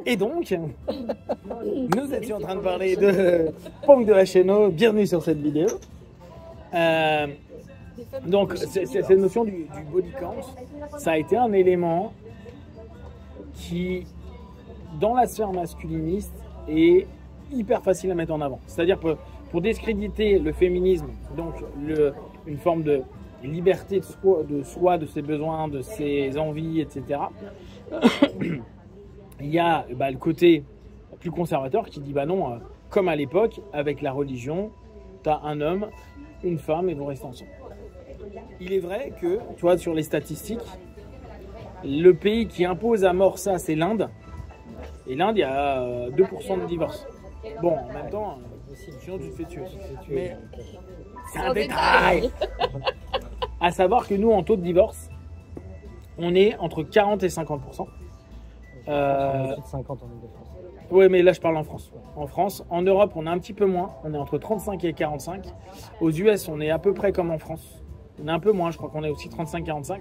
Et donc, nous étions en train de parler de Pong de la Chéno. Bienvenue sur cette vidéo. Donc, cette notion du body count, ça a été un élément qui, dans la sphère masculiniste, est hyper facile à mettre en avant. C'est-à-dire pour discréditer le féminisme, donc une forme de liberté de soi, de ses besoins, de ses envies, etc. Il y a le côté plus conservateur qui dit bah non, comme à l'époque, avec la religion, tu as un homme, une femme et vous restez ensemble. Il est vrai que, tu vois, sur les statistiques, le pays qui impose à mort ça, c'est l'Inde. Et l'Inde, il y a 2% de divorce. Bon, en même temps, sinon tu te fais tuer. Mais c'est un détail. À savoir que nous, en taux de divorce, on est entre 40 et 50%. 50 en Ile-de-France. Oui, mais là, je parle en France. En France, en Europe, on est un petit peu moins. On est entre 35 et 45. Aux US, on est à peu près comme en France. On est un peu moins, je crois qu'on est aussi 35-45.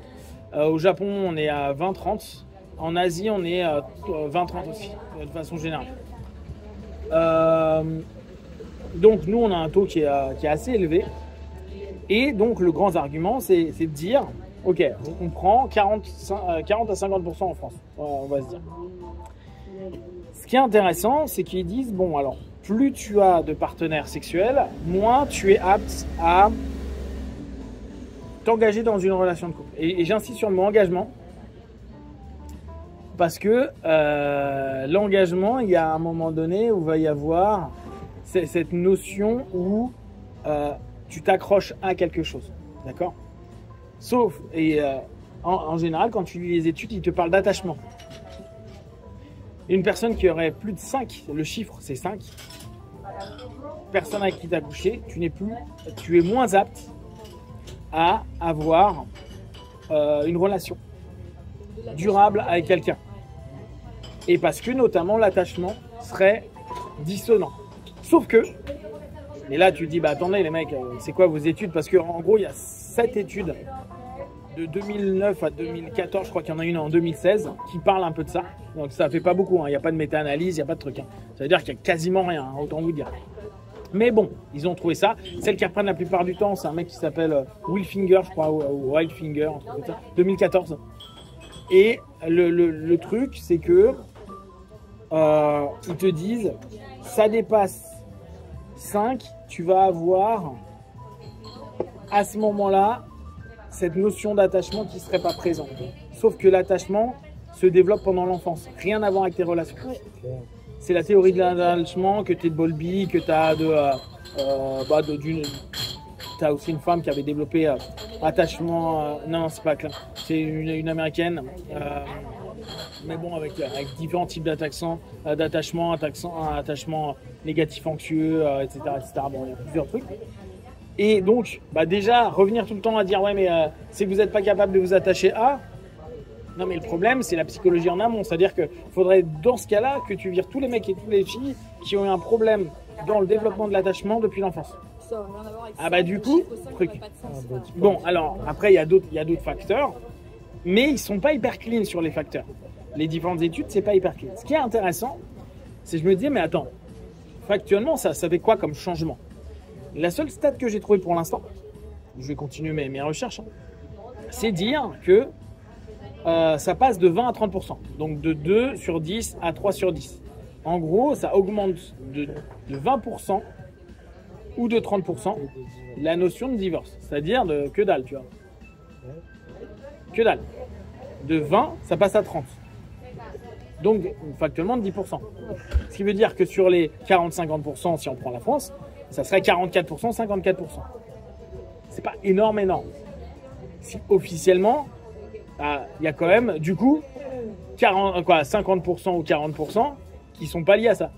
Au Japon, on est à 20-30. En Asie, on est à 20-30 aussi, de façon générale. Donc, nous, on a un taux qui est assez élevé. Et donc, le grand argument, c'est de dire, OK, on prend 40 à 50% en France, on va se dire. Ce qui est intéressant, c'est qu'ils disent, bon, alors, plus tu as de partenaires sexuels, moins tu es apte à t'engager dans une relation de couple. Et j'insiste sur le mot engagement, parce que l'engagement, il y a un moment donné où il va y avoir cette notion où tu t'accroches à quelque chose, d'accord? Sauf, en général, quand tu lis les études, ils te parlent d'attachement. Une personne qui aurait plus de 5, le chiffre c'est 5, personne avec qui t'as couché, tu es moins apte à avoir une relation durable avec quelqu'un. Et parce que notamment l'attachement serait dissonant. Sauf que, et là tu te dis, bah attendez les mecs, c'est quoi vos études? Parce qu'en gros il y a 7 études de 2009 à 2014, je crois qu'il y en a une en 2016 qui parle un peu de ça. Donc ça fait pas beaucoup, il n'y a pas de méta-analyse, il n'y a pas de truc. Ça veut dire qu'il n'y a quasiment rien, autant vous dire. Mais bon, ils ont trouvé ça. Celle qui reprennent la plupart du temps, c'est un mec qui s'appelle Will Finger, je crois, ou Wildfinger, un truc comme ça, 2014. Et le truc, c'est que ils te disent, ça dépasse 5, tu vas avoir à ce moment-là cette notion d'attachement qui ne serait pas présente. Sauf que l'attachement se développe pendant l'enfance. Rien à voir avec tes relations. C'est la théorie de l'attachement que tu es de Bowlby, que tu as t'as aussi une femme qui avait développé attachement. Non, c'est pas clair. C'est une américaine. Mais bon, avec différents types d'attachement, attachement négatif anxieux, etc., etc. Bon, il y a plusieurs trucs. Et donc, déjà, revenir tout le temps à dire ouais, mais c'est que vous n'êtes pas capable de vous attacher à. Non, mais le problème, c'est la psychologie en amont. C'est-à-dire qu'il faudrait, dans ce cas-là, que tu vires tous les mecs et toutes les filles qui ont eu un problème dans le développement de l'attachement depuis l'enfance. Ça n'a rien à voir avec ah, bah, du coup, truc. Bon, alors, après, il y a d'autres facteurs, mais ils ne sont pas hyper clean sur les facteurs. Les différentes études, c'est pas hyper clean. Ce qui est intéressant, c'est que je me dis, mais attends, factuellement, ça fait quoi comme changement? La seule stat que j'ai trouvée pour l'instant, je vais continuer mes recherches, c'est dire que ça passe de 20 à 30%. Donc de 2 sur 10 à 3 sur 10. En gros, ça augmente de 20% ou de 30% la notion de divorce. C'est-à-dire de que dalle, tu vois. Que dalle. De 20, ça passe à 30. Donc factuellement de 10%. Ce qui veut dire que sur les 40-50%, si on prend la France, ça serait 44%, 54%. C'est pas énorme. Si officiellement, il y a quand même, du coup, 50% ou 40% qui sont pas liés à ça.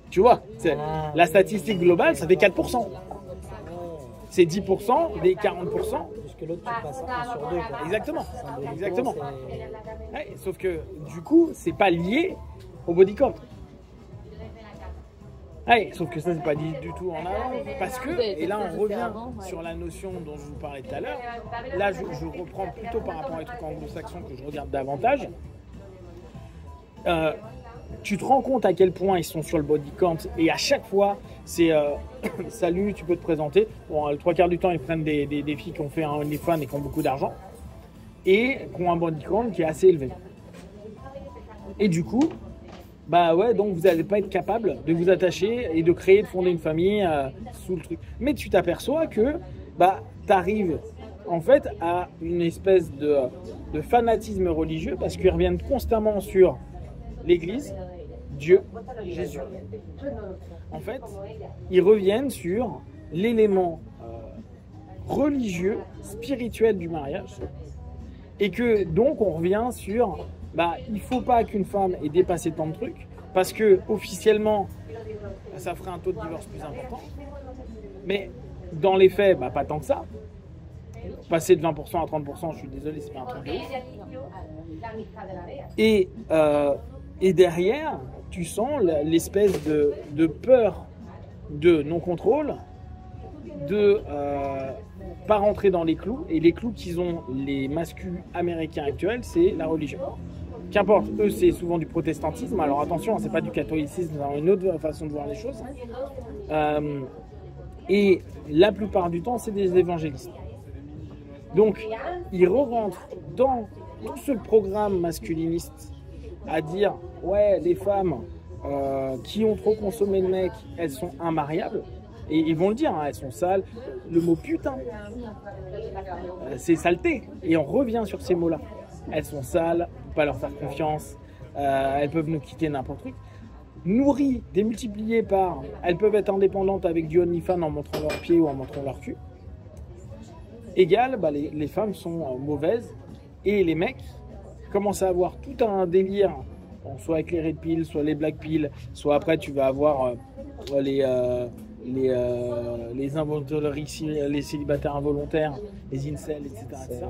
Tu vois, la statistique globale, ça fait 4%. C'est 10% des 40%. Puisque l'autre, tu passes 1 sur 2. Quoi. Exactement. Exactement. Ouais, sauf que, du coup, c'est pas lié au body count. Ouais, sauf que ça, c'est pas dit du tout en avant. Parce que, et là, on revient sur la notion dont je vous parlais tout à l'heure. Là, je reprends plutôt par rapport à des trucs anglo-saxons que je regarde davantage. tu te rends compte à quel point ils sont sur le body count et à chaque fois c'est salut, tu peux te présenter. Bon, le 3/4 du temps ils prennent des filles qui ont fait un OnlyFans et qui ont beaucoup d'argent et qui ont un body count qui est assez élevé. Et du coup, bah ouais, donc vous n'allez pas être capable de vous attacher et de créer, de fonder une famille sous le truc. Mais tu t'aperçois que bah tu arrives en fait à une espèce de fanatisme religieux parce qu'ils reviennent constamment sur l'Église, Dieu, Jésus. En fait, ils reviennent sur l'élément religieux, spirituel du mariage. Et que donc on revient sur, bah, il ne faut pas qu'une femme ait dépassé tant de trucs, parce que officiellement, ça ferait un taux de divorce plus important. Mais dans les faits, bah, pas tant que ça. Passer de 20% à 30%, je suis désolé, c'est pas un truc de ouf. Et derrière, tu sens l'espèce de peur de non-contrôle, de pas rentrer dans les clous. Et les clous qu'ils ont, les masculins américains actuels, c'est la religion. Qu'importe, eux, c'est souvent du protestantisme. Alors attention, c'est pas du catholicisme, c'est une autre façon de voir les choses. Et la plupart du temps, c'est des évangélistes. Donc, ils re-rentrent dans tout ce programme masculiniste à dire « Ouais, les femmes qui ont trop consommé de mecs, elles sont immariables. » Et ils vont le dire, hein, elles sont sales. Le mot « putain », c'est saleté. Et on revient sur ces mots-là. Elles sont sales, on ne peut pas leur faire confiance, elles peuvent nous quitter n'importe quoi. Nourries, démultipliées par, elles peuvent être indépendantes avec du OnlyFans en montrant leurs pieds ou en montrant leur cul. Égal, bah, les femmes sont mauvaises et les mecs commencent à avoir tout un délire, bon, soit avec les red pills, soit les black pills, soit après tu vas avoir les célibataires involontaires, les incels, etc.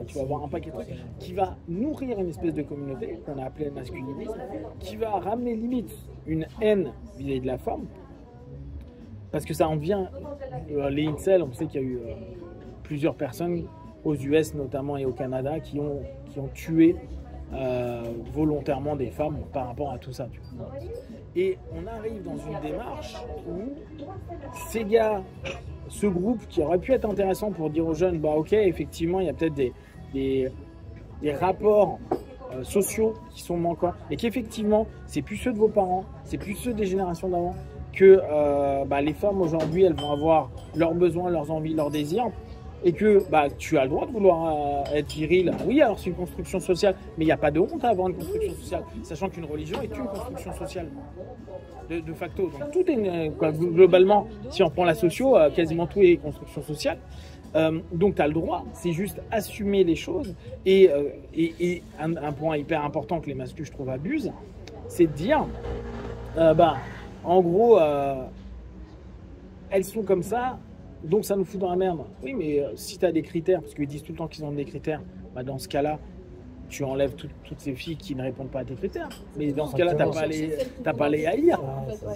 Tu vas avoir un paquet de trucs qui va nourrir une espèce de communauté qu'on a appelée le masculinisme, qui va ramener limite une haine vis-à-vis de la femme, parce que ça en vient, les incels, on sait qu'il y a eu plusieurs personnes aux US notamment et au Canada qui ont tué volontairement des femmes par rapport à tout ça. Tu vois. Et on arrive dans une démarche où ces gars, ce groupe qui aurait pu être intéressant pour dire aux jeunes, bah ok, effectivement, il y a peut-être des rapports sociaux qui sont manquants et qu'effectivement, c'est plus ceux de vos parents, c'est plus ceux des générations d'avant, que les femmes aujourd'hui, elles vont avoir leurs besoins, leurs envies, leurs désirs. Et que bah, tu as le droit de vouloir être viril. Oui, alors c'est une construction sociale, mais il n'y a pas de honte à avoir une construction sociale, sachant qu'une religion est une construction sociale, de facto. Donc tout est, globalement, si on prend la socio, quasiment tout est construction sociale. Donc tu as le droit, c'est juste assumer les choses. Et un point hyper important que les masculins, je trouve, abusent, c'est de dire, en gros, elles sont comme ça, donc ça nous fout dans la merde. Oui, mais si tu as des critères, parce qu'ils disent tout le temps qu'ils ont des critères, bah dans ce cas-là, tu enlèves toutes ces filles qui ne répondent pas à tes critères. Mais dans ce cas-là, t'as pas les haïr.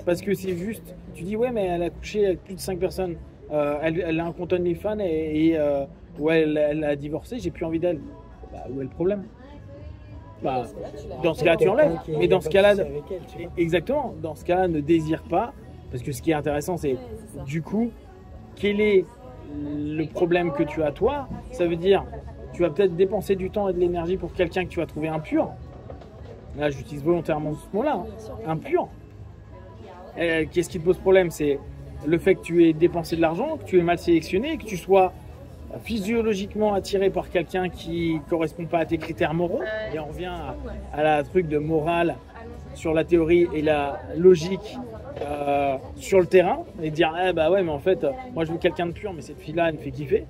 Parce que c'est juste, tu dis ouais, mais elle a couché avec plus de 5 personnes, elle a un compte OnlyFans ouais, elle a divorcé, j'ai plus envie d'elle. Bah, où est le problème? Bah, dans ce cas-là, tu enlèves. Mais dans ce cas-là, exactement, dans ce cas-là, ne désire pas. Parce que ce qui est intéressant, c'est du coup, quel est le problème que tu as toi? Ça veut dire, tu vas peut-être dépenser du temps et de l'énergie pour quelqu'un que tu vas trouver impur. Là, j'utilise volontairement ce mot-là, hein. Impur. Qu'est-ce qui te pose problème? C'est le fait que tu aies dépensé de l'argent, que tu aies mal sélectionné, que tu sois physiologiquement attiré par quelqu'un qui ne correspond pas à tes critères moraux. Et on revient à la truc de morale sur la théorie et la logique sur le terrain et dire bah ouais mais en fait moi je veux quelqu'un de pur mais cette fille là elle me fait kiffer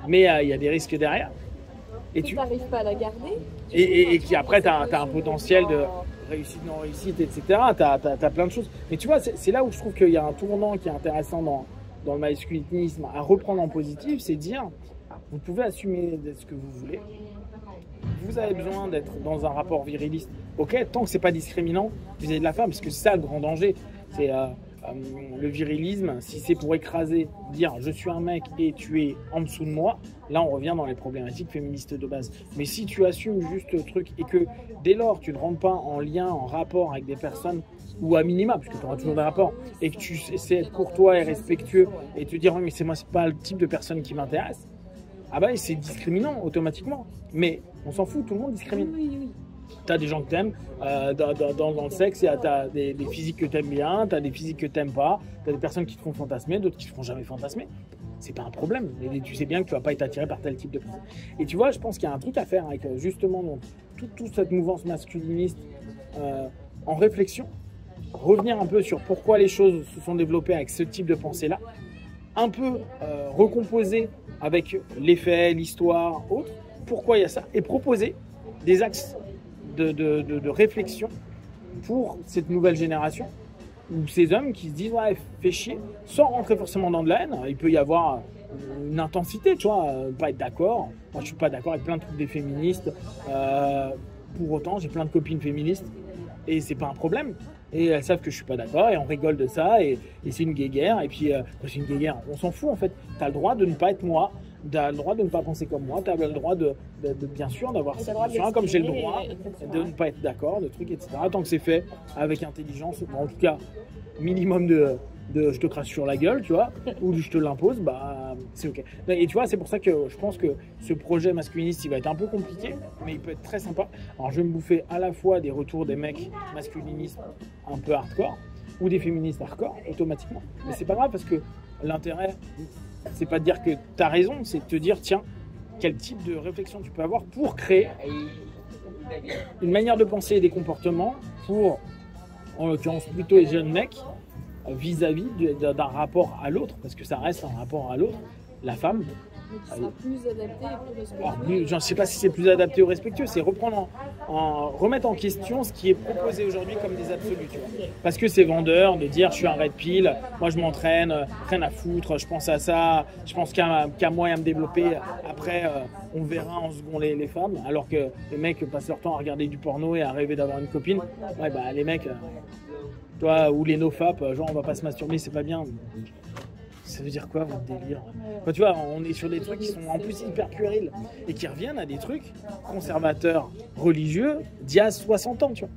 mais il y a des risques derrière et tu n'arrives pas à la garder et qui après t'as un potentiel de réussite non réussite etc. t'as plein de choses mais tu vois c'est là où je trouve qu'il y a un tournant qui est intéressant dans le masculinisme à reprendre en positif, c'est dire vous pouvez assumer ce que vous voulez, vous avez besoin d'être dans un rapport viriliste, ok, tant que c'est pas discriminant vis-à-vis de la femme, parce que c'est ça le grand danger. C'est le virilisme, si c'est pour écraser, dire je suis un mec et tu es en dessous de moi, là on revient dans les problématiques féministes de base. Mais si tu assumes juste le truc et que dès lors tu ne rentres pas en lien, en rapport avec des personnes, ou à minima, puisque tu auras toujours des rapports, et que tu sais être courtois et respectueux et te dire oui, mais c'est pas le type de personne qui m'intéresse, ah bah c'est discriminant automatiquement. Mais on s'en fout, tout le monde discrimine. T'as des gens que t'aimes dans le sexe, t'as des physiques que t'aimes bien, t'as des physiques que t'aimes pas, t'as des personnes qui te font fantasmer, d'autres qui te font jamais fantasmer. C'est pas un problème, mais tu sais bien que tu vas pas être attiré par tel type de personne. Et tu vois, je pense qu'il y a un truc à faire avec justement donc, toute cette mouvance masculiniste en réflexion, revenir un peu sur pourquoi les choses se sont développées avec ce type de pensée-là, un peu recomposer avec les faits, l'histoire, autres, pourquoi il y a ça, et proposer des axes de réflexion pour cette nouvelle génération, ou ces hommes qui se disent ouais, fais chier, sans rentrer forcément dans de la haine. Il peut y avoir une intensité, tu vois, pas être d'accord. Moi je suis pas d'accord avec plein de trucs des féministes, pour autant j'ai plein de copines féministes et c'est pas un problème, et elles savent que je suis pas d'accord et on rigole de ça, et c'est une guéguerre, et puis c'est une guéguerre, on s'en fout en fait. T'as le droit de ne pas être moi, t'as le droit de ne pas penser comme moi, t'as le droit de bien sûr d'avoir cette notion, comme j'ai le droit de ne pas être d'accord, de trucs, etc. Tant que c'est fait avec intelligence, en tout cas minimum de je te crache sur la gueule, tu vois, ou je te l'impose, bah c'est ok. Et tu vois, c'est pour ça que je pense que ce projet masculiniste, il va être un peu compliqué, mais il peut être très sympa. Alors je vais me bouffer à la fois des retours des mecs masculinistes un peu hardcore, ou des féministes hardcore, automatiquement. Mais c'est pas grave, parce que l'intérêt, c'est pas de dire que tu as raison, c'est de te dire, tiens, quel type de réflexion tu peux avoir pour créer une manière de penser et des comportements pour, en l'occurrence, plutôt les jeunes mecs, vis-à-vis d'un rapport à l'autre, parce que ça reste un rapport à l'autre, la femme. Qui sera plus adapté et plus respectueux. Alors, je ne sais pas si c'est plus adapté ou respectueux, c'est remettre en question ce qui est proposé aujourd'hui comme des absolus, tu vois. Parce que c'est vendeur de dire je suis un red pill, moi je m'entraîne, rien à foutre, je pense à ça, je pense qu'à moi et à me développer, après on verra en second les femmes, alors que les mecs passent leur temps à regarder du porno et à rêver d'avoir une copine. Ouais, bah les mecs, toi, ou les nofap, genre on va pas se masturber, c'est pas bien. Ça veut dire quoi votre délire? Enfin, tu vois, on est sur des trucs qui sont en plus hyper puérils et qui reviennent à des trucs conservateurs religieux d'il y a 60 ans, tu vois.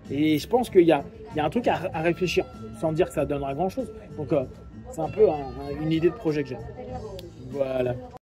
Et je pense qu'il y a un truc à réfléchir, sans dire que ça donnera grand chose. Donc c'est un peu une idée de projet que j'ai. Voilà.